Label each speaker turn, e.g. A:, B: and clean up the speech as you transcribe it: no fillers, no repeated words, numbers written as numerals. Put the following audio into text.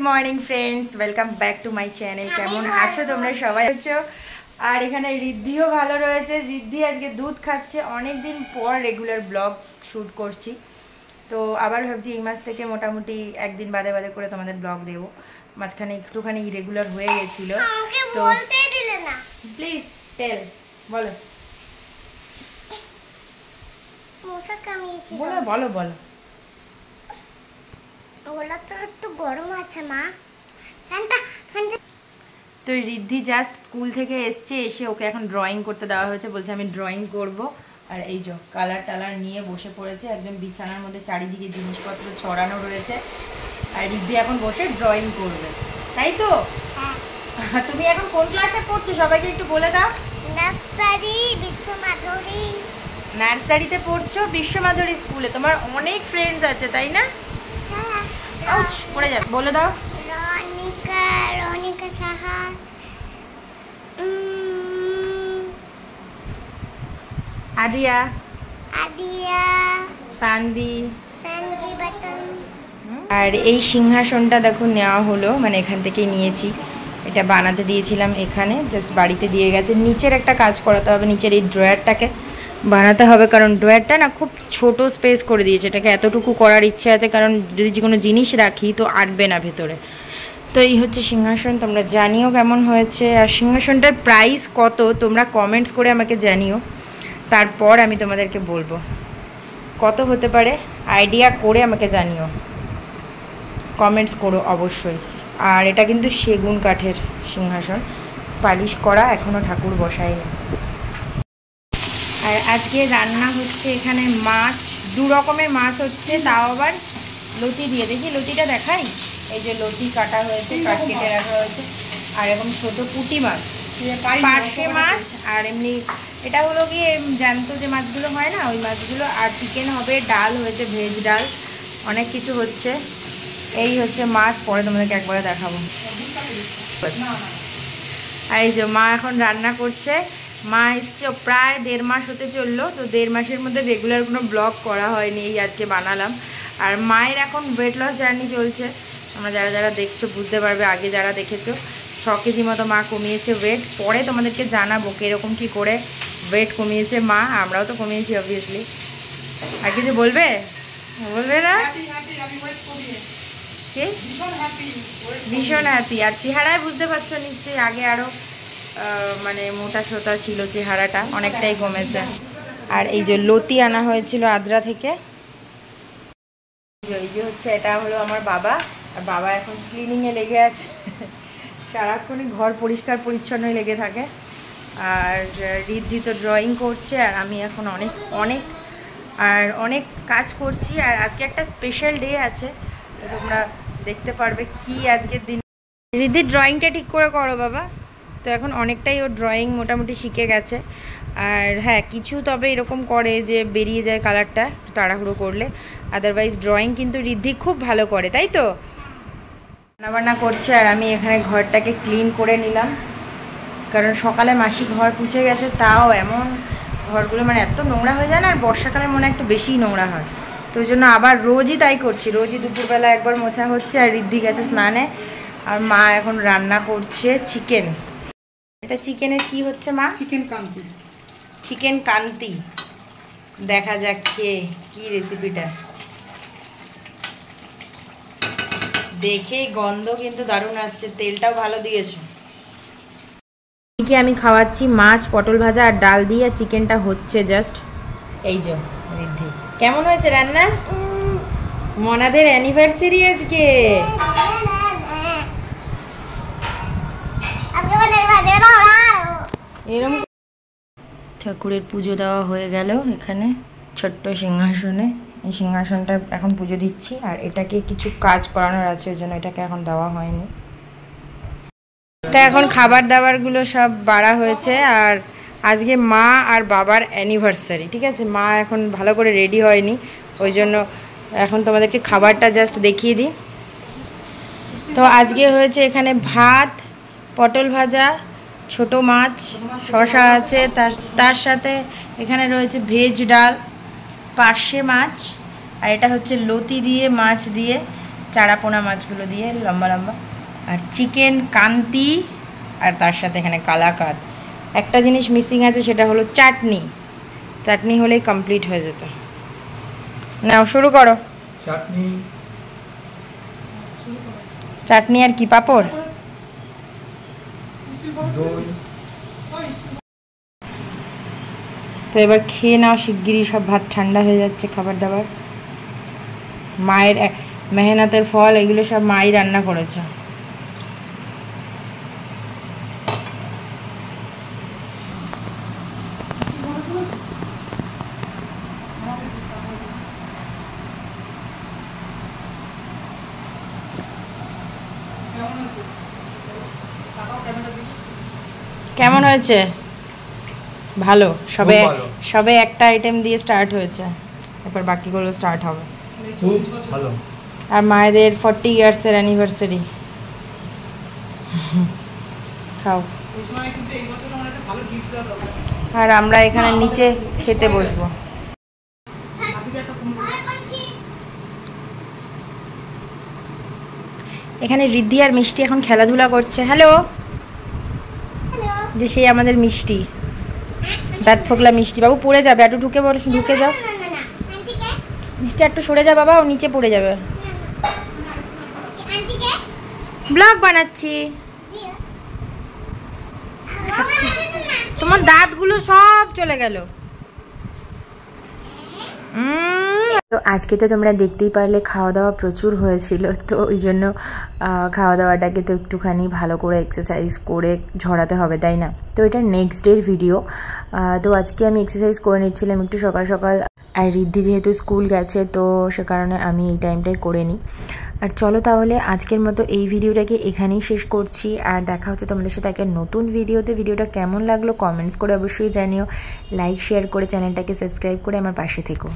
A: Morning friends, welcome back to my channel. কেমন আছো তোমরা সবাই? আছো আর এখানে রিদ্ধিও ভালো রয়েছে। রিদ্ধি আজকে দুধ খাচ্ছে। অনেক দিন পর রেগুলার ব্লগ শ্যুট করছি, তো আবার ভাবছি এই মাস থেকে মোটামুটি একদিন বাদে বাদে করে তোমাদের ব্লগ দেবো। মাঝখানে একটুখানি ইরেগুলার হয়ে গেছিল, তো প্লিজ টেল, বলো বলো বলো বলো। তো রিদ্ধি জাস্ট স্কুল থেকে এসছে, এসে ওকে এখন ড্রয়িং করতে দেওয়া হয়েছে। বলছে আমি ড্রয়িং করব। আর এই যে কালার টালার নিয়ে বসে পড়েছে একদম বিছানার মধ্যে, চারিদিকে জিনিসপত্র ছড়ানো রয়েছে। আর রিদ্ধি এখন বসে ড্রয়িং করবে, তাই তো? তুমি এখন কোন ক্লাসে পড়ছো সবাইকে একটু বলে দাও। নার্সারিতে পড়ছো বিশ্বমাধুরী স্কুলে। তোমার অনেক ফ্রেন্ডস আছে তাই না? পড়ে যাবে, বলে দাও। রনিকা সাহা, আদিয়া, সানভি, বাটন। আর এই সিংহাসনটা দেখো নেওয়া হলো, মানে এখান থেকেই নিয়েছি। এটা বানাতে দিয়েছিলাম এখানে, জাস্ট বাড়িতে দিয়ে গেছে। নিচের একটা কাজ করাতে হবে, নিচের এই ড্রয়ারটাকে বানাতে হবে, কারণ ড্রয়ারটা না খুব ছোট স্পেস করে দিয়েছে। এটাকে এতটুকু করার ইচ্ছে আছে, কারণ যদি যে কোনো জিনিস রাখি তো আটবে না ভেতরে। তো এই হচ্ছে সিংহাসন, তোমরা জানিও কেমন হয়েছে। আর সিংহাসনটার প্রাইস কত তোমরা কমেন্টস করে আমাকে জানিও, তারপর আমি তোমাদেরকে বলবো কত হতে পারে। আইডিয়া করে আমাকে জানিও, কমেন্টস করো অবশ্যই। আর এটা কিন্তু সেগুন কাঠের সিংহাসন, পালিশ করা, এখনও ঠাকুর বসায়নি। আর আজকে রান্না হচ্ছে এখানে মাছ, দু রকমের মাছ হচ্ছে, তাও আবার লতি দিয়ে। দেখি লতিটা দেখাই। এই যে লতি কাটা হয়েছে, কাট কেটে রাখা হয়েছে। আর এরকম ছোটো পুঁটি মাছ, পার্শে মাছ, আর এমনি এটা হলো গিয়ে জ্যান্ত যে মাছগুলো হয় না ওই মাছগুলো। আর চিকেন হবে, ডাল হয়েছে, ভেজ ডাল, অনেক কিছু হচ্ছে। এই হচ্ছে মাছ, পরে তোমাদেরকে একবারে দেখাবো। আর এই যে মা এখন রান্না করছে। মা এসছে প্রায় 1.5 মাস হতে চললো, তো 1.5 মাসের মধ্যে রেগুলার কোনো ব্লগ করা হয়নি, এই আজকে বানালাম। আর মায়ের এখন ওয়েট লস জার্নি চলছে, তোমরা যারা যারা দেখছো বুঝতে পারবে। আগে যারা দেখেছো 6 কেজি মতো মা কমিয়েছে ওয়েট। পরে তোমাদেরকে জানাবো কীরকম কী করে ওয়েট কমিয়েছে মা, আমরাও তো কমিয়েছি অবভিয়াসলি। আর কিছু বলবে? বলবে না? ভীষণ হ্যাপি। আর চেহারায় বুঝতে পারছো নিশ্চয়ই, আগে আরও মানে মোটা সোটা ছিল চেহারাটা, অনেকটাই কমেছে। আর এই যে লতি আনা হয়েছিল আদ্রা থেকে। এই যে হচ্ছে এটা হলো আমার বাবা, আর বাবা এখন ক্লিনিংয়ে লেগে আছে। সারাক্ষণই ঘর পরিষ্কার পরিচ্ছন্নই লেগে থাকে। আর রিদ্ধি তো ড্রয়িং করছে, আর আমি এখন অনেক কাজ করছি। আর আজকে একটা স্পেশাল ডে আছে, তো তোমরা দেখতে পারবে কি আজকের দিন। রিদ্ধির ড্রয়িংটা ঠিক করে করো বাবা। তো এখন অনেকটাই ও ড্রয়িং মোটামুটি শিখে গেছে। আর হ্যাঁ, কিছু তবে এরকম করে যে বেরিয়ে যায় কালারটা তাড়াহুড়ো করলে, আদারওয়াইজ ড্রয়িং কিন্তু রিদ্ধি খুব ভালো করে, তাই তো? রান্নাবান্না করছে, আর আমি এখানে ঘরটাকে ক্লিন করে নিলাম, কারণ সকালে মাসি ঘর পুছে গেছে। তাও এমন ঘরগুলো মানে এত নোংরা হয়ে যায় না, আর বর্ষাকালে মনে একটু বেশিই নোংরা হয়। তো ওই জন্য আবার রোজই তাই করছি, রোজই দুপুরবেলা একবার মোছা হচ্ছে। আর রিদ্ধি গেছে স্নানে, আর মা এখন রান্না করছে চিকেন। এটা চিকেনের কি হচ্ছে মা? চিকেন কান্তি। দেখা যাক খেয়ে কি রেসিপিটা। দেখে গন্ধ কিন্তু দারুণ আসছে, তেলটাও ভালো দিয়েছো। এদিকে আমি খাওয়াচ্ছি মাছ, পটল ভাজা আর ডাল দিয়ে, আর চিকেনটা হচ্ছে জাস্ট। এই যে রিদ্ধি, কেমন হয়েছে রান্না? মনাদের অ্যানিভার্সারি আজকে। এরকম ঠাকুরের পুজো দেওয়া হয়ে গেল এখানে ছোট্ট সিংহাসনে। এই সিংহাসনটা এখন পুজো দিচ্ছি, আর এটাকে কিছু কাজ করানোর আছে, ওই জন্য এটাকে এখন দেওয়া হয়নি। তা এখন খাবার দাবারগুলো সব বাড়া হয়েছে। আর আজকে মা আর বাবার অ্যানিভার্সারি, ঠিক আছে? মা এখন ভালো করে রেডি হয়নি, ওই জন্য এখন তোমাদেরকে খাবারটা জাস্ট দেখিয়ে দিই। তো আজকে হয়েছে এখানে ভাত, পটল ভাজা, ছোট মাছ, শসা আছে, তার সাথে এখানে রয়েছে ভেজ ডাল, পার্শে মাছ, আর এটা হচ্ছে লতি দিয়ে মাছ দিয়ে চারাপোনা মাছগুলো দিয়ে লম্বা লম্বা, আর চিকেন কান্তি, আর তার সাথে এখানে কালাকাদ। একটা জিনিস মিসিং আছে, সেটা হলো চাটনি। চাটনি হলেই কমপ্লিট হয়ে যেত। নাও শুরু করো।
B: চাটনি
A: চাটনি আর কি, পাঁপড়? তো এবার খেয়ে নাও শিগগিরই, সব ভাত ঠান্ডা হয়ে যাচ্ছে। খাবার দাবার মায়ের মেহনতের ফল, এগুলো সব মাই রান্না করেছে। কেমন হয়েছে? ভালো। সবে সবে একটা আইটেম দিয়ে স্টার্ট হয়েছে, এরপর বাকিগুলো স্টার্ট হবে।
B: খুব ভালো।
A: আর মায়েদের 40 ইয়ার্সের অ্যানিভার্সারি। খাও। আর আমরা এখানে নিচে খেতে বসবো। এখানে ঋদ্ধি আর মিষ্টি এখন খেলাধুলা করছে। হ্যালো, যে সেই আমাদের মিষ্টি, দাঁত ফোকলা মিষ্টি। বাবু পড়ে যাবে, একটু ঢুকে যাও। মিষ্টি একটু সরে যা বাবা, ও নিচে পড়ে যাবে। ব্লগ বানাচ্ছি। তোমার দাঁতগুলো সব চলে গেল। তো আজকে তো তোমরা দেখতেই পারলে খাওয়া দাওয়া প্রচুর হয়েছিল, তো ওই জন্য খাওয়া দাওয়াটাকে তো একটুখানি ভালো করে এক্সারসাইজ করে ঝরাতে হবে, তাই না? তো এটা নেক্সট ডের ভিডিও। তো আজকে আমি এক্সারসাইজ করে নিচ্ছিলাম একটু সকাল সকাল, আর ঋদ্ধি যেহেতু স্কুল গেছে তো সে কারণে আমি এই টাইমটাই করে নিই। আর চলো তাহলে আজকের মতো এই ভিডিওটাকে এখানেই শেষ করছি, আর দেখা হচ্ছে তোমাদের সাথে একটা নতুন ভিডিওতে। ভিডিওটা কেমন লাগলো কমেন্টস করে অবশ্যই জানিও, লাইক শেয়ার করে চ্যানেলটাকে সাবস্ক্রাইব করে আমার পাশে থেকো।